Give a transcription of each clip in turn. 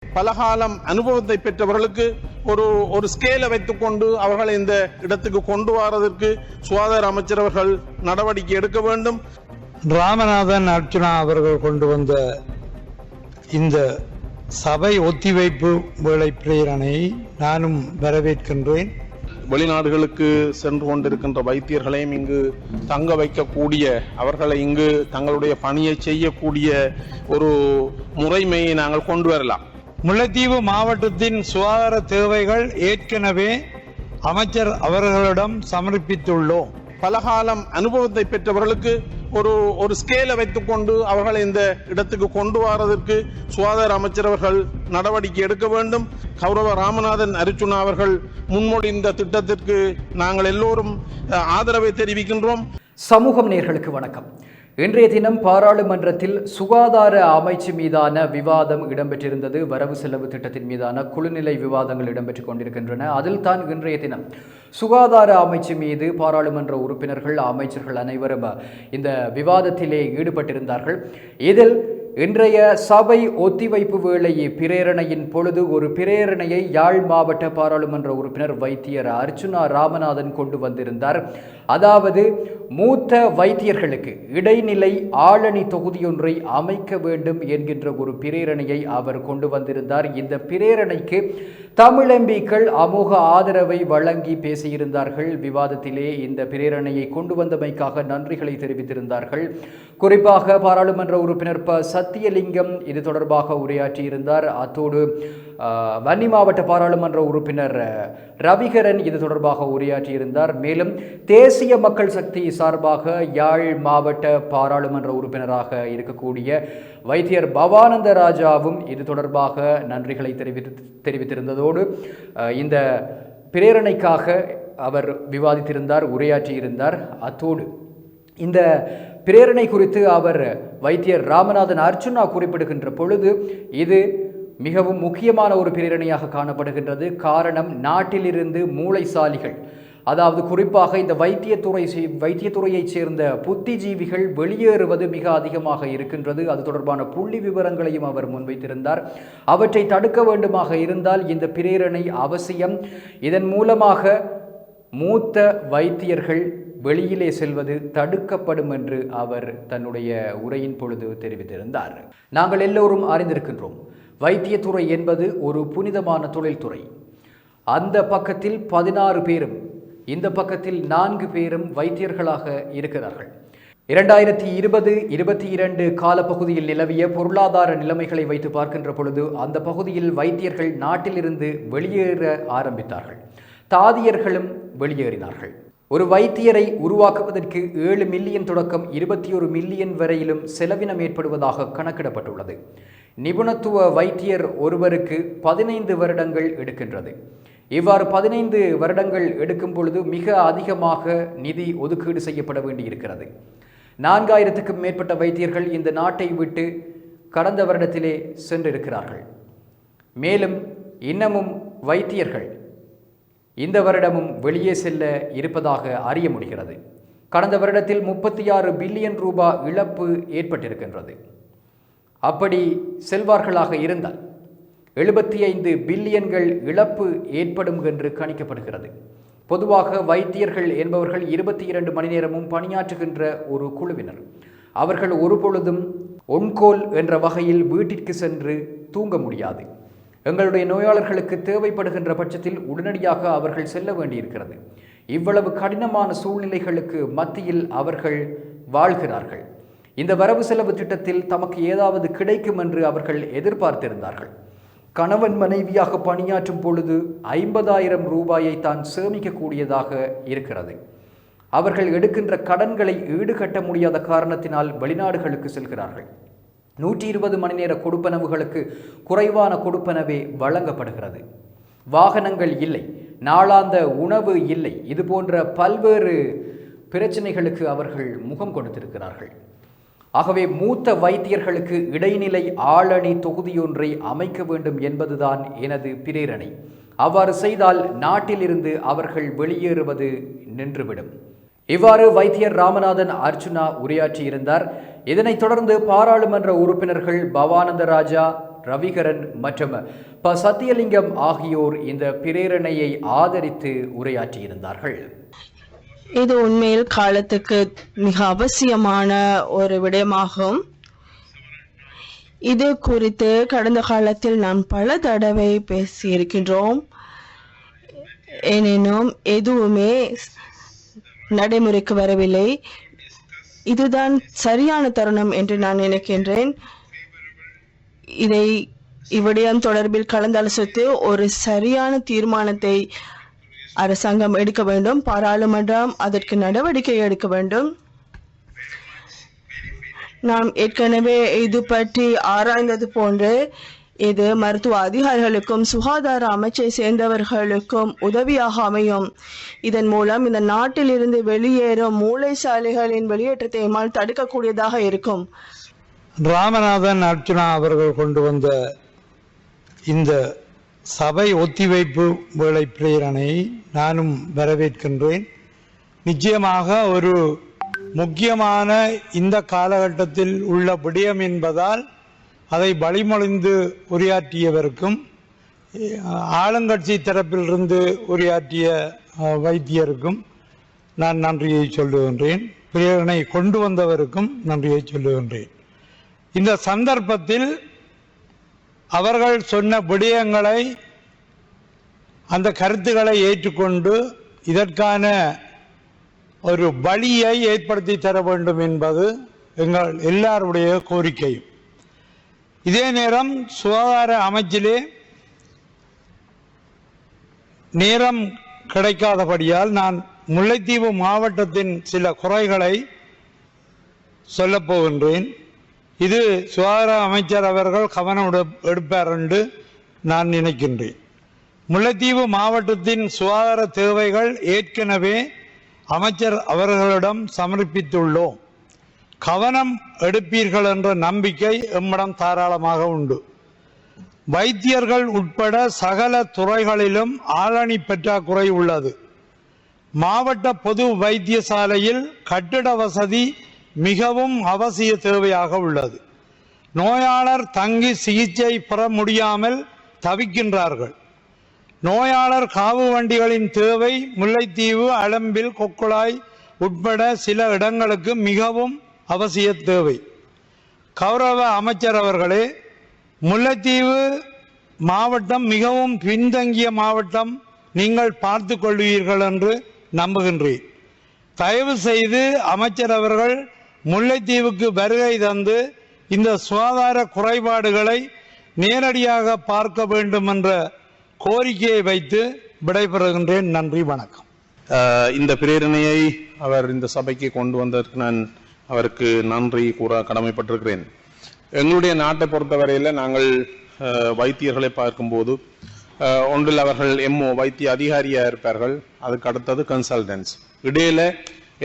பலகாலம் அனுபவத்தை பெற்றவர்களுக்கு ஒரு ஸ்கேலை வைத்துக்கொண்டு அவர்களை இந்த இடத்துக்கு கொண்டு வரதற்கு சுகாதார அமைச்சர் அவர்கள் நடவடிக்கை எடுக்க வேண்டும். ராமநாதன் அர்ச்சுனா அவர்கள் கொண்டு வந்த இந்த சபை ஒத்திவைப்பு வேலை பிரேரணையை நானும் வரவேற்கின்றேன். வெளிநாடுகளுக்கு சென்று கொண்டிருக்கின்ற வைத்தியர்களையும் இங்கு தங்க வைக்கக்கூடிய, அவர்களை இங்கு தங்களுடைய பணியை செய்யக்கூடிய ஒரு முறைமையை நாங்கள் கொண்டு வரலாம். முல்லைத்தீவு மாவட்டத்தின் சுகாதார தேவைகள் ஏற்கனவே அமைச்சர் அவர்களிடம் சமர்ப்பித்துள்ளோம். பலகாலம் அனுபவத்தை பெற்றவர்களுக்கு ஒரு ஸ்கேலை வைத்துக்கொண்டு அவர்களை இந்த இடத்துக்கு கொண்டு வரதற்கு சுகாதார அமைச்சர் அவர்கள் நடவடிக்கை எடுக்க வேண்டும். கௌரவ ராமநாதன் அர்ச்சுனா அவர்கள் முன்மொழிந்த திட்டத்திற்கு நாங்கள் எல்லோரும் ஆதரவை தெரிவிக்கின்றோம். சமூகம் நேயர்களுக்கு வணக்கம். இன்றைய தினம் பாராளுமன்றத்தில் சுகாதார அமைச்சு மீதான விவாதம் இடம்பெற்றிருந்தது. வரவு செலவு திட்டத்தின் மீதான குழுநிலை விவாதங்கள் இடம்பெற்றுக் கொண்டிருக்கின்றன. அதில் தான் இன்றைய தினம் சுகாதார அமைச்சு மீது பாராளுமன்ற உறுப்பினர்கள், அமைச்சர்கள் அனைவரும் இந்த விவாதத்திலே ஈடுபட்டிருந்தார்கள். இதில் இன்றைய சபை ஒத்திவைப்பு வேளை பிரேரணையின் பொழுது ஒரு பிரேரணையை யாழ் மாவட்ட பாராளுமன்ற உறுப்பினர் வைத்தியர் அர்ச்சுனா ராமநாதன் கொண்டு வந்திருந்தார். அதாவது மூத்த வைத்தியர்களுக்கு இடைநிலை ஆளணி தொகுதியொன்றை அமைக்க வேண்டும் என்கின்ற ஒரு பிரேரணையை அவர் கொண்டு வந்திருந்தார். இந்த பிரேரணைக்கு தமிழ் எம்பிக்கள் அமோக ஆதரவை வழங்கி பேசியிருந்தார்கள். விவாதத்திலே இந்த பிரேரணையை கொண்டு வந்தமைக்காக நன்றிகளை தெரிவித்திருந்தார்கள். குறிப்பாக பாராளுமன்ற உறுப்பினர் சத்தியலிங்கம் இது தொடர்பாக உரையாற்றியிருந்தார். அத்தோடு வன்னி மாவட்ட பாராளுமன்ற உறுப்பினர் ரவிகரன் இது தொடர்பாக உரையாற்றியிருந்தார். மேலும் தேசிய மக்கள் சக்தி சார்பாக யாழ் மாவட்ட பாராளுமன்ற உறுப்பினராக இருக்கக்கூடிய வைத்தியர் பவானந்த ராஜாவும் இது தொடர்பாக நன்றிகளை தெரிவித்திருந்ததோடு இந்த பிரேரணைக்காக அவர் விவாதித்திருந்தார், உரையாற்றியிருந்தார். அத்தோடு இந்த பிரேரணை குறித்து அவர் வைத்தியர் ராமநாதன் அர்ச்சுனா குறிப்பிடுகின்ற பொழுது இது மிகவும் முக்கியமான ஒரு பிரேரணையாக காணப்படுகின்றது. காரணம், நாட்டிலிருந்து மூளைசாலிகள், அதாவது குறிப்பாக இந்த வைத்தியத்துறையைச் சேர்ந்த புத்திஜீவிகள் வெளியேறுவது மிக அதிகமாக இருக்கின்றது. அது தொடர்பான புள்ளி விவரங்களையும் அவர் முன்வைத்திருந்தார். அவற்றை தடுக்க வேண்டுமாக இருந்தால் இந்த பிரேரணை அவசியம். இதன் மூலமாக மூத்த வைத்தியர்கள் வெளியிலே செல்வது தடுக்கப்படும் என்று அவர் தன்னுடைய உரையின் பொழுது தெரிவித்திருந்தார். நாங்கள் எல்லோரும் அறிந்திருக்கின்றோம், வைத்தியத்துறை என்பது ஒரு புனிதமான தொழில்துறை. அந்த பக்கத்தில் 16 பேரும், இந்த பக்கத்தில் 4 பேரும் வைத்தியர்களாக இருக்கிறார்கள். 2020-22 காலப்பகுதியில் நிலவிய பொருளாதார நிலைமைகளை வைத்து பார்க்கின்ற பொழுது அந்த பகுதியில் வைத்தியர்கள் நாட்டிலிருந்து வெளியேற ஆரம்பித்தார்கள். தாதியர்களும் வெளியேறினார்கள். ஒரு வைத்தியரை உருவாக்குவதற்கு 7 மில்லியன் தொடக்கம் 21 மில்லியன் வரையிலும் செலவினம் ஏற்படுவதாக கணக்கிடப்பட்டுள்ளது. நிபுணத்துவ வைத்தியர் ஒருவருக்கு 15 வருடங்கள் எடுக்கின்றது. இவ்வாறு 15 வருடங்கள் எடுக்கும் பொழுது மிக அதிகமாக நிதி ஒதுக்கீடு செய்யப்பட வேண்டியிருக்கிறது. 4000க்கும் மேற்பட்ட வைத்தியர்கள் இந்த நாட்டை விட்டு கடந்த வருடத்திலே சென்றிருக்கிறார்கள். மேலும் இன்னமும் வைத்தியர்கள் இந்த வருடமும் வெளியே செல்ல இருப்பதாக அறிய முடிகிறது. கடந்த வருடத்தில் 36 பில்லியன் ரூபாய் இழப்பு ஏற்பட்டிருக்கின்றது. அப்படி செல்வார்களாக இருந்தால் 75 பில்லியன்கள் இழப்பு ஏற்படும் என்று கணிக்கப்படுகிறது. பொதுவாக வைத்தியர்கள் என்பவர்கள் 22 மணி நேரமும் பணியாற்றுகின்ற ஒரு குழுவினர். அவர்கள் ஒரு பொழுதும் ஒன்கோல் என்ற வகையில் வீட்டிற்கு சென்று தூங்க முடியாது. எங்களுடைய நோயாளர்களுக்கு தேவைப்படுகின்ற பட்சத்தில் உடனடியாக அவர்கள் செல்ல வேண்டியிருக்கிறது. இவ்வளவு கடினமான சூழ்நிலைகளுக்கு மத்தியில் அவர்கள் வாழ்கிறார்கள். இந்த வரவு செலவு திட்டத்தில் தமக்கு ஏதாவது கிடைக்கும் என்று அவர்கள் எதிர்பார்த்திருந்தார்கள். கணவன் மனைவியாக பணியாற்றும் பொழுது 50,000 ரூபாயை தான் சேமிக்கக்கூடியதாக இருக்கிறது. அவர்கள் எடுக்கின்ற கடன்களை ஈடுகட்ட முடியாத காரணத்தினால் வெளிநாடுகளுக்கு செல்கிறார்கள். 120 மணி நேர கொடுப்பனவுகளுக்கு குறைவான கொடுப்பனவே வழங்கப்படுகிறது. வாகனங்கள் இல்லை, நாளாந்த உணவு இல்லை. இது போன்ற பல்வேறு பிரச்சனைகளுக்கு அவர்கள் முகம் கொடுத்திருக்கிறார்கள். ஆகவே மூத்த வைத்தியர்களுக்கு இடைநிலை ஆளணி தொகுதியொன்றை அமைக்க வேண்டும் என்பதுதான் எனது பிரேரணை. அவ்வாறு செய்தால் நாட்டிலிருந்து அவர்கள் வெளியேறுவது நின்றுவிடும். இவ்வாறு வைத்தியர் ராமநாதன் அர்ச்சுனா உரையாற்றியிருந்தார். இதனைத் தொடர்ந்து பாராளுமன்ற உறுப்பினர்கள் பவானந்த ராஜா, ரவிகரன் மற்றும் ப சத்தியலிங்கம் ஆகியோர் இந்த பிரேரணையை ஆதரித்து உரையாற்றியிருந்தார்கள். இது உண்மையில் காலத்துக்கு மிக அவசியமான ஒரு விடயமாகும். இது குறித்து கடந்த காலத்தில் நாம் பல தடவை பேசியிருக்கின்றோம். எனினும் எதுவுமே நடைமுறைக்கு வரவில்லை. இதுதான் சரியான தருணம் என்று நான் நினைக்கின்றேன். இதை இவ்விடயம் தொடர்பில் கலந்தாலோசித்து ஒரு சரியான தீர்மானத்தை அரசாங்கம் எடுக்க வேண்டும். பாராளுமன்றம் அதற்கு நடவடிக்கை எடுக்க வேண்டும். நாம் ஏற்கனவே இது பற்றி ஆராய்ந்தது போன்று இது மருத்துவ அதிகாரிகளுக்கும் சுகாதார அமைச்சை சேர்ந்தவர்களுக்கும் உதவியாக அமையும். இதன் மூலம் இந்த நாட்டில் இருந்து வெளியேறும் மூளைசாலைகளின் வெளியேற்றத்தை எம்மால் தடுக்கக்கூடியதாக இருக்கும். ராமநாதன் அர்ச்சுனா அவர்கள் கொண்டு வந்த இந்த சபை ஒத்திவைப்பு வேலை பிரேரணையை நானும் வரவேற்கின்றேன். நிச்சயமாக ஒரு முக்கியமான இந்த காலகட்டத்தில் உள்ள விடயம் என்பதால் அதை வழிமொழிந்து உரையாற்றியவருக்கும் ஆளுங்கட்சி தரப்பிலிருந்து உரையாற்றிய வைத்தியருக்கும் நான் நன்றியை சொல்லுகின்றேன். பிரேரணை கொண்டு வந்தவருக்கும் நன்றியை சொல்லுகின்றேன். இந்த சந்தர்ப்பத்தில் அவர்கள் சொன்ன விடயங்களை அந்த கருத்துக்களை ஏற்றுக்கொண்டு இதற்கான ஒரு வழியை ஏற்படுத்தி தர வேண்டும் என்பது எங்கள் எல்லாருடைய கோரிக்கையும். இதே நேரம் சுகாதார அமைச்சிலே நேரம் கிடைக்காதபடியால் நான் முல்லைத்தீவு மாவட்டத்தின் சில குறைகளை சொல்லப் போகின்றேன். இது சுகாதார அமைச்சர் அவர்கள் கவனம் எடுப்பார் என்று நான் நினைக்கின்றேன். முல்லைத்தீவு மாவட்டத்தின் சுகாதார தேவைகள் ஏற்கனவே அமைச்சர் அவர்களிடம் சமர்ப்பித்துள்ளோம். கவனம் எடுப்பீர்கள் என்ற நம்பிக்கை எம்மிடம் தாராளமாக உண்டு. வைத்தியர்கள் உட்பட சகல துறைகளிலும் ஆளணி பற்றாக்குறை உள்ளது. மாவட்ட பொது வைத்தியசாலையில் கட்டிட வசதி மிகவும் அவசிய தேவையாக உள்ளது. நோயாளர் தங்கி சிகிச்சை பெற முடியாமல் தவிக்கின்றார்கள். நோயாளர் காவு வண்டிகளின் தேவை முல்லைத்தீவு, அளம்பில், கொக்குளாய் உட்பட சில இடங்களுக்கு மிகவும் அவசிய தேவை. கௌரவ அமைச்சர் அவர்களே, முல்லைத்தீவு மாவட்டம் மிகவும் பின்தங்கிய மாவட்டம். நீங்கள் பார்த்து கொள்வீர்கள் என்று நம்புகின்றேன். தயவு செய்து அமைச்சர் அவர்கள் முல்லைத்தீவுக்கு வருகை தந்து இந்த சுகாதார குறைபாடுகளை நேரடியாக பார்க்க வேண்டும் என்ற கோரிக்கையை வைத்து விடைபெறுகின்றேன். நன்றி, வணக்கம். இந்த பிரேரணையை அவர் இந்த சபைக்கு கொண்டு வந்ததற்கு நான் அவருக்கு நன்றி கூற கடமைப்பட்டிருக்கிறேன். எங்களுடைய நாட்டை பொறுத்தவரையில் நாங்கள் வைத்தியர்களை பார்க்கும்போது ஒன்றில் அவர்கள் எம்ஓ வைத்திய அதிகாரியாக இருப்பார்கள், அதுக்கு அடுத்தது கன்சல்டன்ஸ். இடையில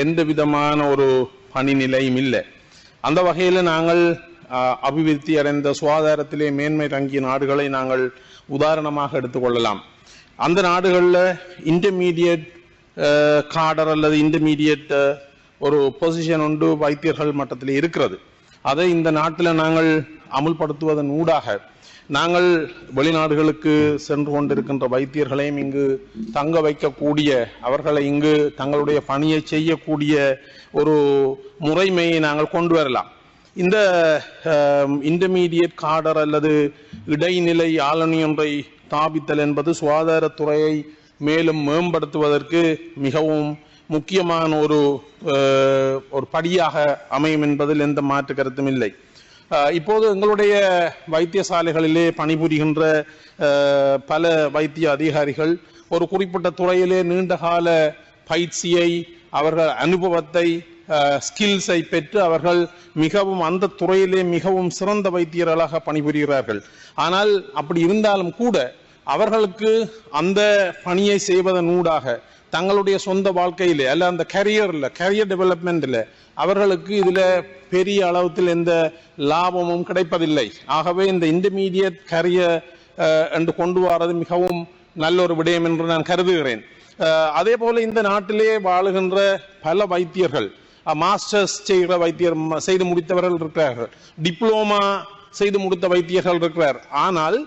எந்த விதமான ஒரு பணி நிலையும் இல்லை. அந்த வகையில் நாங்கள் அபிவிருத்தி அடைந்த சுகாதாரத்திலே மேன்மை தங்கிய நாடுகளை நாங்கள் உதாரணமாக எடுத்துக்கொள்ளலாம். அந்த நாடுகளில் இன்டர்மீடியட் காடர் அல்லது இன்டர்மீடியட் ஒரு பொசிஷன் ஒன்று வைத்தியர்கள் மட்டத்தில் இருக்கிறது. அதை இந்த நாட்டில் நாங்கள் அமுல்படுத்துவதன் ஊடாக நாங்கள் வெளிநாடுகளுக்கு சென்று கொண்டிருக்கின்ற வைத்தியர்களையும் இங்கு தங்க வைக்கக்கூடிய, அவர்களை இங்கு தங்களுடைய பணியை செய்யக்கூடிய ஒரு முறைமையை நாங்கள் கொண்டு வரலாம். இந்த இன்டர்மீடியட் காடர் அல்லது இடைநிலை ஆளணி ஒன்றை ஸ்தாபித்தல் என்பது சுகாதாரத்துறையை மேலும் மேம்படுத்துவதற்கு மிகவும் முக்கியமான ஒரு படியாக அமையும் என்பதில் எந்த மாற்று கருத்தும் இல்லை. இப்போது எங்களுடைய வைத்தியசாலைகளிலே பணிபுரிகின்ற பல வைத்திய அதிகாரிகள் ஒரு குறிப்பிட்ட துறையிலே நீண்டகால பயிற்சியை, அவர்கள் அனுபவத்தை, ஸ்கில்ஸை பெற்று அவர்கள் மிகவும் அந்த துறையிலே மிகவும் சிறந்த வைத்தியர்களாக பணிபுரிகிறார்கள். ஆனால் அப்படி இருந்தாலும் கூட அவர்களுக்கு அந்த பணியை செய்வதன் ஊடாக தங்களுடைய சொந்த வாழ்க்கையிலே அல்ல அந்த கேரியர் டெவலப்மெண்ட்ல அவர்களுக்கு இதுல பெரிய அளவில் எந்த லாபமும் கிடைப்பதில்லை. ஆகவே இந்த இன்டர்மீடியட் கேரியர் என்று கொண்டு வரது மிகவும் நல்ல ஒரு விடயம் என்று நான் கருதுகிறேன். அதே போல இந்த நாட்டிலே வாழுகின்ற பல வைத்தியர்கள் மாஸ்டர்ஸ் செய்கிற வைத்தியர் செய்து முடித்தவர்கள் இருக்கிறார்கள், டிப்ளோமா செய்து முடித்த வைத்தியர்கள் இருக்கிறார். ஆனால்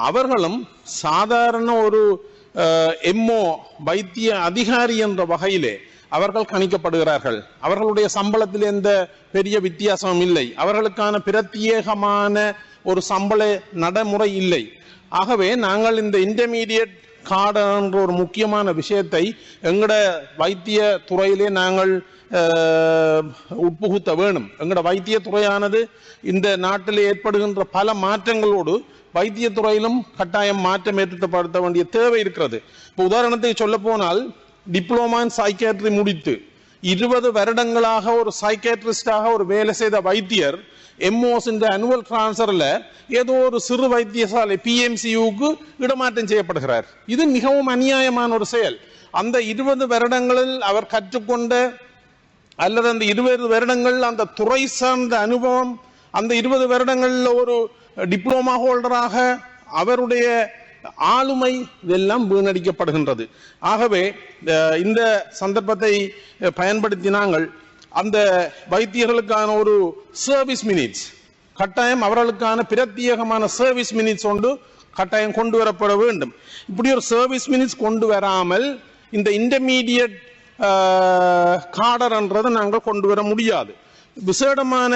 அவர்களும் சாதாரண ஒரு எம்ஓ வைத்திய அதிகாரி என்ற வகையிலே அவர்கள் கணிக்கப்படுகிறார்கள். அவர்களுடைய சம்பளத்தில் எந்த பெரிய வித்தியாசமும் இல்லை. அவர்களுக்கான பிரத்யேகமான ஒரு சம்பள நடைமுறை இல்லை. ஆகவே நாங்கள் இந்த இன்டர்மீடியட் கார்டு என்ற ஒரு முக்கியமான விஷயத்தை எங்கட வைத்திய துறையிலே நாங்கள் உட்புகுத்த வேணும். எங்கட வைத்திய துறையானது இந்த நாட்டில் ஏற்படுகின்ற பல மாற்றங்களோடு வைத்திய துறையிலும் கட்டாயம் மாற்றம் ஏற்படுத்த வேண்டிய தேவை இருக்கிறது. இப்போ உதாரணத்துக்கு சொல்ல போனால் டிப்ளோமா இன் சைக்கியாட்ரி முடித்து 20 வருடங்களாக ஒரு சைக்கியாட்ரிஸ்டாக ஒரு வேலை செய்த வைத்தியர் எம்ஓஸ் இந்த அனுவல் டிரான்ஸ்ஃபர்ல ஏதோ ஒரு சிறு வைத்தியசாலை PMCUக்கு இடமாற்றம் செய்யப்படுகிறார். இது மிகவும் அநியாயமான ஒரு செயல். அந்த 20 வருடங்களில் அவர் கற்றுக்கொண்ட அல்லது அந்த 20 வருடங்கள் அந்த துறை சார்ந்த அனுபவம், அந்த 20 வருடங்கள்ல ஒரு டிப்ளோமா ஹோல்டராக அவருடைய ஆளுமை இதெல்லாம் வீணடிக்கப்படுகின்றது. ஆகவே இந்த சந்தர்ப்பத்தை பயன்படுத்தி நாங்கள் அந்த வைத்தியர்களுக்கான ஒரு சர்வீஸ் மினிட்ஸ் கட்டாயம், அவர்களுக்கான பிரத்யேகமான சர்வீஸ் மினிட்ஸ் ஒன்று கட்டாயம் கொண்டு வரப்பட வேண்டும். இப்படி ஒரு சர்வீஸ் மினிட்ஸ் கொண்டு வராமல் இந்த இன்டர்மீடியட் காடர் என்றதை நாங்கள் கொண்டு வர முடியாது. விசேடமான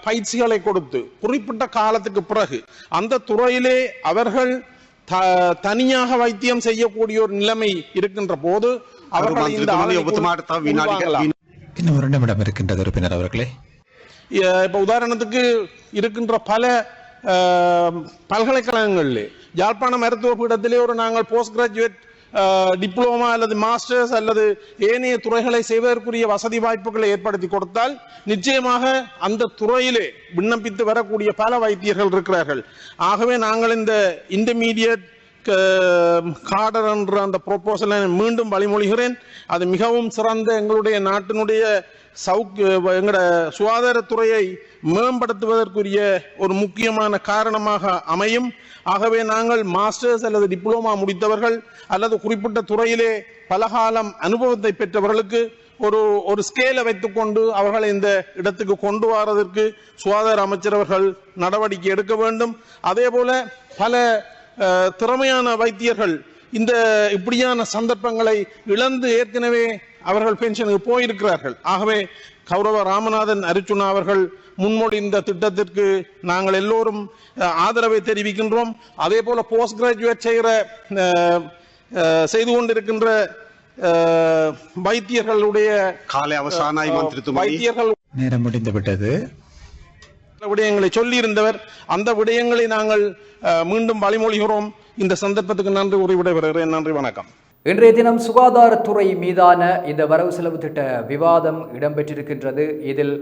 பயிற்சிகளை கொடுத்து குறிப்பிட்ட காலத்துக்கு பிறகு அந்த துறையிலே அவர்கள் தனியாக வைத்தியம் செய்யக்கூடிய ஒரு நிலைமை இருக்கின்ற போது அவர்கள் இருக்கின்றது உறுப்பினர் அவர்களே. இப்ப உதாரணத்துக்கு இருக்கின்ற பல பல்கலைக்கழகங்களிலே யாழ்ப்பாண மருத்துவ பீடத்திலே ஒரு நாங்கள் போஸ்ட் கிராஜுவேட் டிப்ளோமா அல்லது மாஸ்டர்ஸ் அல்லது ஏனைய துறைகளை செய்வதற்குரிய வசதி வாய்ப்புகளை ஏற்படுத்தி கொடுத்தால் நிச்சயமாக அந்த துறையிலே விண்ணப்பித்து வரக்கூடிய பல வைத்தியர்கள் இருக்கிறார்கள். ஆகவே நாங்கள் இந்த இன்டர்மீடியட் காடர் என்ற அந்த ப்ரொபோசலை மீண்டும் வழிமொழிகிறேன். அது மிகவும் சிறந்த எங்களுடைய நாட்டினுடைய எங்களோட சுகாதாரத்துறையை மேம்படுத்துவதற்குரிய ஒரு முக்கியமான காரணமாக அமையும். ஆகவே நாங்கள் மாஸ்டர்ஸ் அல்லது டிப்ளோமா முடித்தவர்கள் அல்லது குறிப்பிட்ட துறையிலே பலகாலம் அனுபவத்தை பெற்றவர்களுக்கு ஒரு ஸ்கேலை வைத்துக்கொண்டு அவர்களை இந்த இடத்துக்கு கொண்டு வருவதற்கு சுகாதார அமைச்சர் அவர்கள் நடவடிக்கை எடுக்க வேண்டும். அதே போல பல திறமையான வைத்தியர்கள் இந்த இப்படியான சந்தர்ப்பங்களை இழந்து ஏற்கனவே அவர்கள் பென்ஷனுக்கு போயிருக்கிறார்கள். ஆகவே கௌரவ ராமநாதன் அரிச்சுனா அவர்கள் முன்மொழிந்த திட்டத்திற்கு நாங்கள் எல்லோரும் ஆதரவை தெரிவிக்கின்றோம். அதே போல போஸ்ட் கிராஜுவேட் செய்து கொண்டிருக்கின்ற வைத்தியர்களுடைய காலை அவசானாய் வைத்தியர்கள் நேரம் முடிந்து விட்டது. விடயங்களை சொல்லி இருந்தவர் அந்த விடயங்களை நாங்கள் மீண்டும் வழிமொழிகிறோம். இந்த சந்தர்ப்பத்துக்கு நன்றி கூறி விடைபெறுகிறேன். நன்றி, வணக்கம். இன்றைய தினம் சுகாதாரத்துறை மீதான இந்த வரவு செலவு திட்ட விவாதம் இடம்பெற்றிருக்கின்றது. இதில்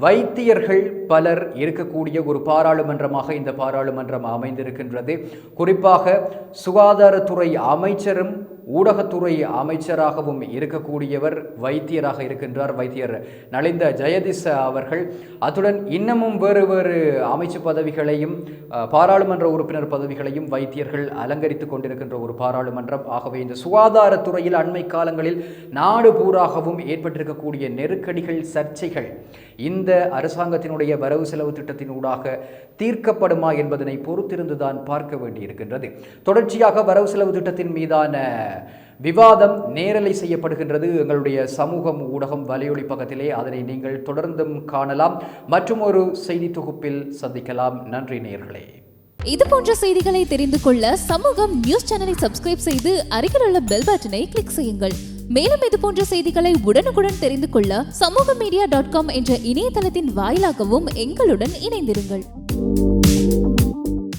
வைத்தியர்கள் பலர் இருக்கக்கூடிய ஒரு பாராளுமன்றமாக இந்த பாராளுமன்றம் அமைந்திருக்கின்றது. குறிப்பாக சுகாதாரத்துறை அமைச்சரும் ஊடகத்துறை அமைச்சராகவும் இருக்கக்கூடியவர் வைத்தியராக இருக்கின்றார், வைத்தியர் நலிந்த ஜெயதிச அவர்கள். அத்துடன் இன்னமும் வேறு வேறு அமைச்சு பதவிகளையும் பாராளுமன்ற உறுப்பினர் பதவிகளையும் வைத்தியர்கள் அலங்கரித்துக் கொண்டிருக்கின்ற ஒரு பாராளுமன்றம். ஆகவே இந்த சுகாதாரத்துறையில் அண்மை காலங்களில் நாடு பூராகவும் ஏற்பட்டிருக்கக்கூடிய நெருக்கடிகள், சர்ச்சைகள் இந்த அரசாங்கத்தினுடைய வரவு செலவு திட்டத்தினூடாக தீர்க்கப்படுமா என்பதனை பொறுத்திருந்துதான் பார்க்க வேண்டியிருக்கின்றது. தொடர்ச்சியாக வரவு செலவு திட்டத்தின் மீதான விவாதம் நேரலை செய்யப்படுகின்றது எங்களுடைய சமூகம் ஊடகம் வலையொலி பக்கத்திலே. அதனை நீங்கள் தொடர்ந்தும் காணலாம். மற்றும் ஒரு செய்தி தொகுப்பில் சந்திக்கலாம். நன்றி நேயர்களே. இது போன்ற செய்திகளை தெரிந்து கொள்ள சமூகம் நியூஸ் சேனலை சப்ஸ்கிரைப் செய்து அருகில் உள்ள பெல் பட்டனை கிளிக் செய்யுங்கள். மேலும் இது போன்ற செய்திகளை உடனுக்குடன் தெரிந்து கொள்ள சமூகமீடியா.com என்ற இணையதளத்தின் வாயிலாகவும் எங்களுடன் இணைந்திருங்கள்.